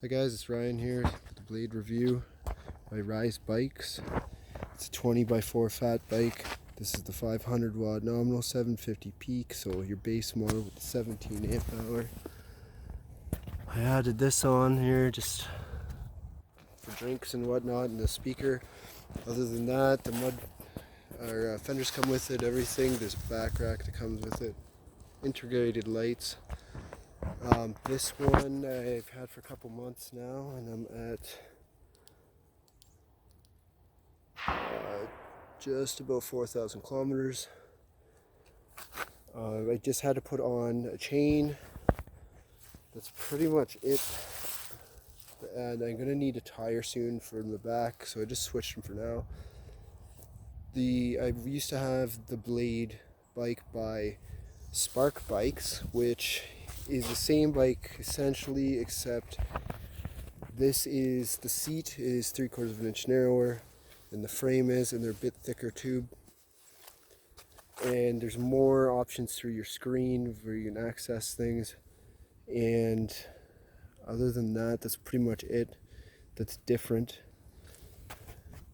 Hi guys, it's Ryan here with the blade review by RIZE Bikes. It's a 20x4 fat bike. This is the 500 watt nominal 750 peak, so your base model with the 17 amp hour. I added this on here just for drinks and whatnot, and the speaker. Other than that, the fenders come with it, everything. There's a back rack that comes with it, integrated lights. This one I've had for a couple months now, and I'm at just about 4,000 kilometers. I just had to put on a chain. That's pretty much it. And I'm going to need a tire soon for the back, so I just switched them for now. I used to have the Blade bike by Spark Bikes, which is the same bike essentially, except the seat is 3/4 of an inch narrower than the frame is, and they're a bit thicker tube. And there's more options through your screen where you can access things. And other than that, that's pretty much it that's different.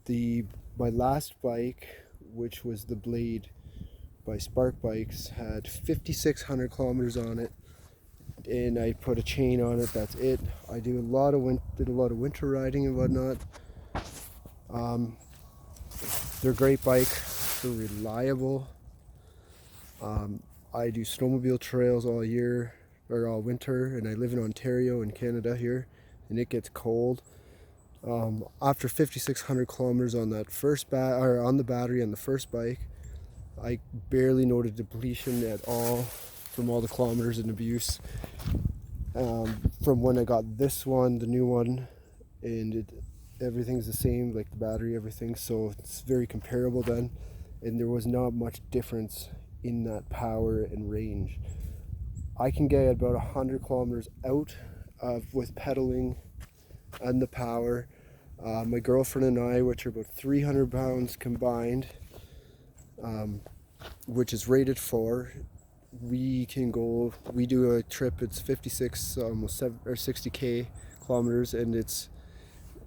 My last bike, which was the Blade by Spark Bikes, had 5,600 kilometers on it, and I put a chain on it. That's it. I did a lot of winter riding and whatnot. They're a great bike. They're reliable. I do snowmobile trails all year or all winter, and I live in Ontario in Canada here, and it gets cold. After 5,600 kilometers on that on the battery on the first bike, I barely noted depletion at all from all the kilometers in abuse. From when I got this one, the new one, and everything's the same, like the battery, everything, so it's very comparable then, and there was not much difference in that power and range. I can get about 100 kilometers out with pedaling and the power. My girlfriend and I, which are about 300 pounds combined, which is rated for, we do a trip, it's 56, almost 60k kilometers, and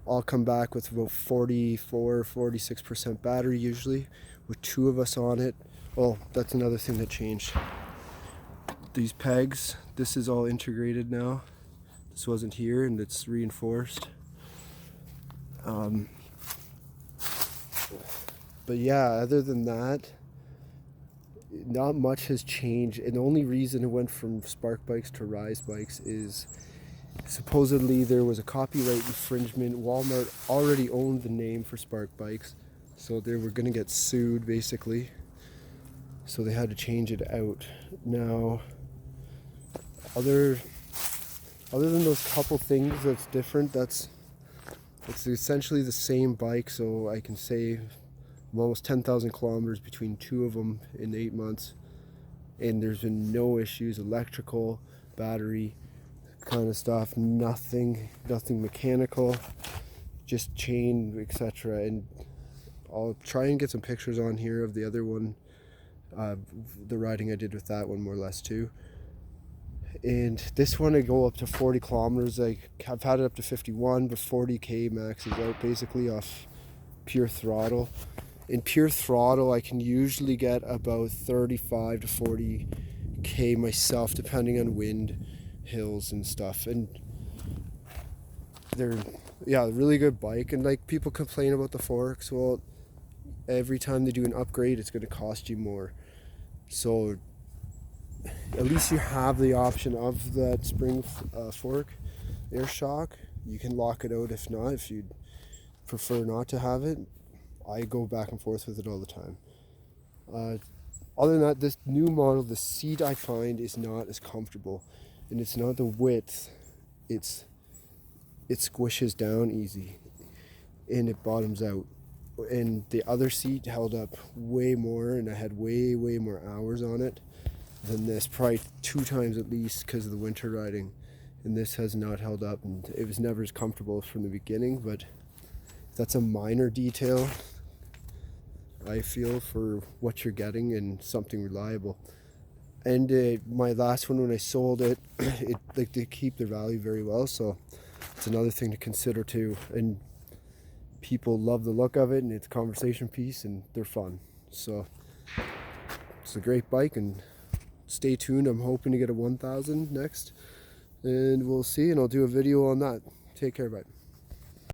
I'll come back with about 46% battery usually, with two of us on it. Well, that's another thing that changed. These pegs, this is all integrated now. This wasn't here, and it's reinforced. But yeah, other than that, not much has changed. And the only reason it went from Spark Bikes to RIZE Bikes is supposedly there was a copyright infringement. Walmart already owned the name for Spark Bikes, so they were going to get sued basically. So they had to change it out. Now, other than those couple things that's different, it's essentially the same bike. So I can say almost 10,000 kilometers between two of them in 8 months, and there's been no issues, electrical, battery kind of stuff, nothing mechanical, just chain, etc. And I'll try and get some pictures on here of the other one, the riding I did with that one more or less too. And this one I go up to 40 kilometers. I've had it up to 51, but 40k maxes out basically off pure throttle. In pure throttle, I can usually get about 35 to 40k myself, depending on wind, hills and stuff. And they're a really good bike. And like, people complain about the forks. Well, every time they do an upgrade, it's going to cost you more. So at least you have the option of that spring fork air shock. You can lock it out if not, if you'd prefer not to have it. I go back and forth with it all the time. Other than that, this new model, the seat I find is not as comfortable, and it's not the width. It squishes down easy, and it bottoms out. And the other seat held up way more, and I had way more hours on it than this, probably 2 times at least, because of the winter riding. And this has not held up, and it was never as comfortable from the beginning, but that's a minor detail, I feel, for what you're getting and something reliable. And my last one, when I sold it, they keep their value very well, so it's another thing to consider too. And people love the look of it, and it's a conversation piece, and they're fun. So it's a great bike, and stay tuned. I'm hoping to get a 1000 next, and we'll see, and I'll do a video on that. Take care, bye.